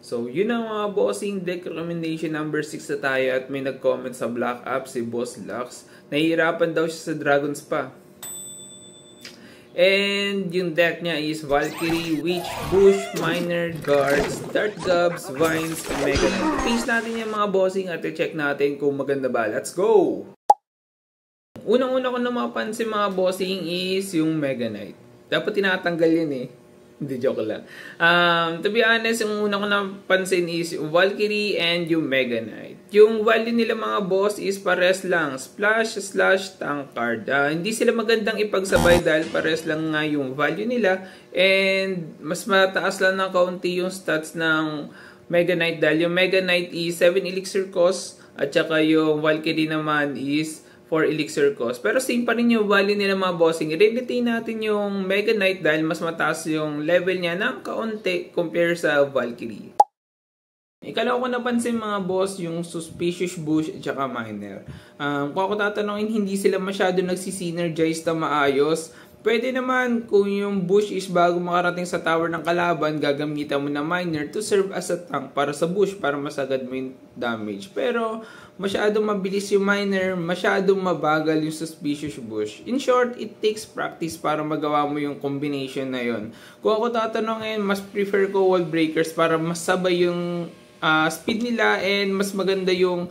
So, yun ang mga bossing deck recommendation number 6 na tayo at may nag-comment sa Black App si Boss Lux. Nahihirapan daw siya sa Dragons pa. And yung deck niya is Valkyrie, Witch, Bush, Miner, Guards, Dart Gubs, Vines, and Mega Knight. Paste natin yung mga bossing at i-check natin kung maganda ba. Let's go! Unang-una ko na mapansin mga bossing is yung Mega Knight. Dapat tinatanggal yun eh. Hindi, joke lang. To be honest, yung una ko napansin is yung Valkyrie and yung Mega Knight. Yung value nila mga boss is pares lang. Splash, slash, tank card. Hindi sila magandang ipagsabay dahil pares lang nga yung value nila. And mas mataas lang ng kaunti yung stats ng Mega Knight dahil yung Mega Knight is 7 elixir cost at saka yung Valkyrie naman is 4 elixir cost. Pero same pa rin yung value nila mga bossing. I-retain natin yung Mega Knight dahil mas mataas yung level niya ng kaunti compare sa Valkyrie. Ikalaw ko napansin mga boss yung Suspicious Bush at saka Miner. Kung ako tatanungin, hindi sila masyado nagsisinergize na maayos. Pwede naman kung yung Bush is bago makarating sa tower ng kalaban, gagamitan mo na Miner to serve as a tank para sa Bush para masagad mo yung damage. Pero masyadong mabilis yung Miner, masyadong mabagal yung Suspicious Bush. In short, it takes practice para magawa mo yung combination na yon. Kung ako tatanungin, mas prefer ko Wall Breakers para masabay yung speed nila and mas maganda yung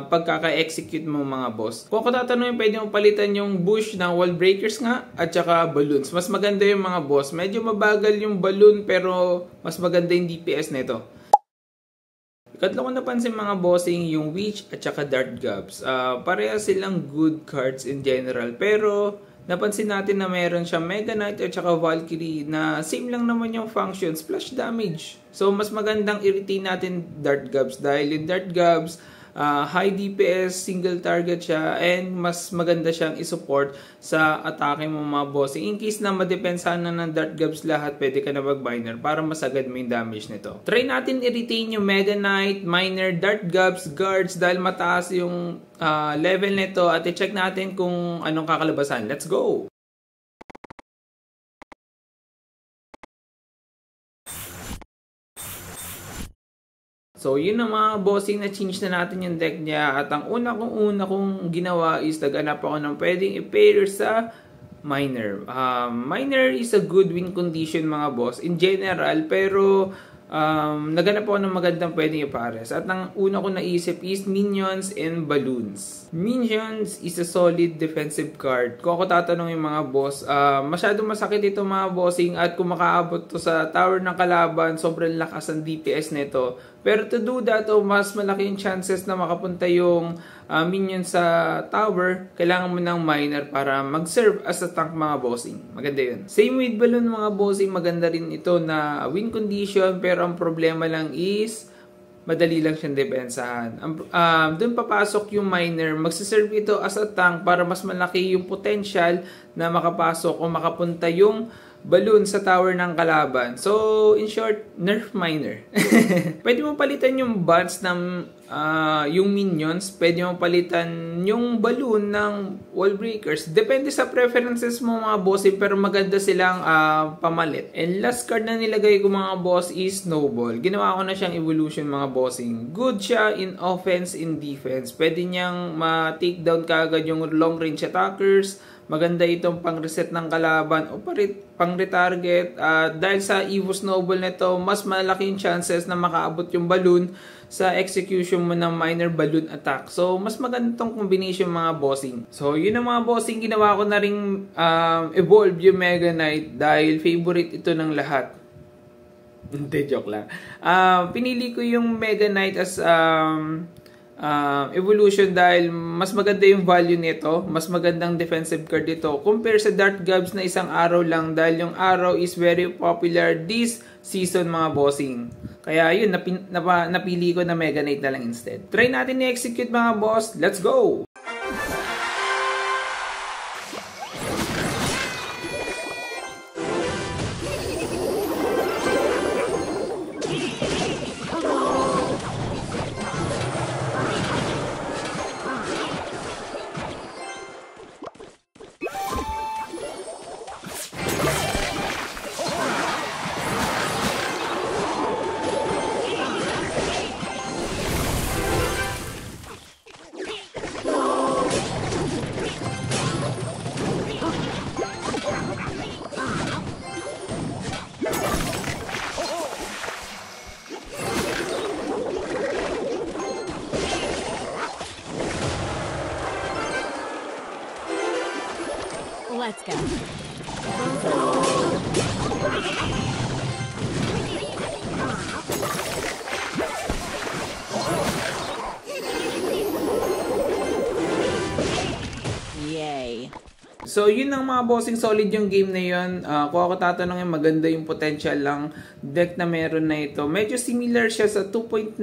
pagkaka-execute mo mga boss. Kung ako tatanungin, pwede mo palitan yung Bush ng Wall Breakers nga at saka Balloons. Mas maganda yung mga boss. Medyo mabagal yung Balloon pero mas maganda yung DPS nito. Ikatlo ko napansin mga bossing yung Witch at saka Dart Gubs. Pareha silang good cards in general pero napansin natin na meron siya Mega Knight at saka Valkyrie na same lang naman yung function, splash damage. So mas magandang i-retain natin Dart Gubs dahil yung Dart Gubs high DPS, single target siya, and mas maganda siyang i-support sa atake mo mga bossing. In case na madepensahan na ng Dart Gubs lahat, pwede ka na mag-Miner para masagad mo yung damage nito. Try natin i-retain yung Mega Knight, Miner, Dart Gubs, Guards dahil mataas yung level nito at i-check natin kung anong kakalabasan. Let's go! So, yun ang mga bossing na change na natin yung deck niya. At ang una kong ginawa is naghanap ako ng pwedeng i-pair sa Miner. Miner is a good win condition mga boss in general. Pero, naghanap ako ng magandang pwedeng ipares. At ang una ko naisip is Minions and Balloons. Minions is a solid defensive card. Kung ako tatanong yung mga boss, masyadong masakit ito mga bossing at kung makaabot to sa tower ng kalaban, sobrang lakas ang DPS nito. Pero to do that, mas malaki yung chances na makapunta yung minion sa tower, kailangan mo ng Miner para mag-serve as a tank mga bossing. Maganda yun. Same with Balloon mga bossing, maganda rin ito na win condition pero ang problema lang is madali lang siyang depensahan. Doon papasok yung Miner, magsiserve ito as a tank para mas malaki yung potential na makapasok o makapunta yung Balloon sa tower ng kalaban. So, in short, nerf Miner. Pwede mo palitan yung bots ng yung minions. Pwede mo palitan yung Balloon ng Wall Breakers. Depende sa preferences mo mga bossing, pero maganda silang pamalit. And last card na nilagay ko mga boss is Snowball. Ginawa ko na siyang evolution mga bossing. Good siya in offense, in defense. Pwede niyang ma-take down kaagad yung long range attackers. Maganda itong pang-reset ng kalaban o pang-retarget. Dahil sa Evo Snowball nito, mas malaki yung chances na makaabot yung Balloon sa execution mo ng Miner Balloon attack. So, mas maganda itong combination mga bossing. So, yun ang mga bossing. Ginawa ko na ring evolve yung Mega Knight dahil favorite ito ng lahat. Hindi, joke lang. Pinili ko yung Mega Knight as evolution dahil mas maganda yung value nito, mas magandang defensive card dito compare sa Dart Gubs na isang arrow lang dahil yung arrow is very popular this season mga bossing. Kaya yun, napili ko na Mega Knight na lang instead. Try natin i-execute mga boss. Let's go! Let's go. Yay. So, yun ang mga bossing, solid yung game na yun. Kung ako tatanungin, maganda yung potential lang deck na meron na ito. Medyo similar siya sa 2.9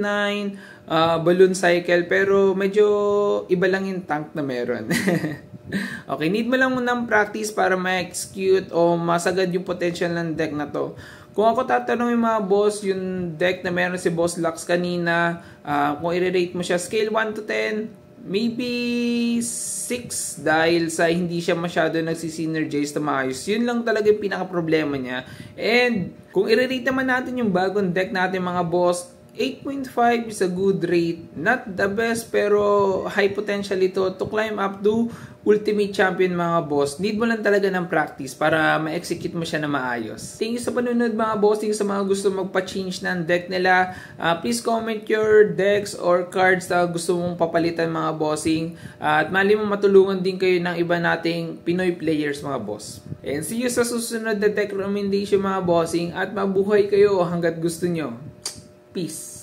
balloon cycle, pero medyo iba lang yung tank na meron. Okay, need mo lang munang practice para ma-execute o masagad yung potential ng deck na to. Kung ako tatanungin mga boss, yung deck na meron si Boss Lux kanina, kung i-rate mo siya scale 1 to 10, maybe 6 dahil sa hindi siya masyado nagsisynergize na maayos. Yun lang talaga yung pinaka-problema niya. And kung i-rate naman natin yung bagong deck natin mga boss, 8.5 is a good rate. Not the best pero high potential ito to climb up to Ultimate Champion mga boss. Need mo lang talaga ng practice para ma-execute mo siya na maayos. Thank you sa panunod mga bossing. Sa mga gusto magpa-change ng deck nila, please comment your decks or cards na gusto mong papalitan mga bossing. At mali mo matulungan din kayo ng iba nating Pinoy players mga boss. And see you sa susunod na deck recommendation mga bossing at mabuhay kayo hanggat gusto nyo. Peace.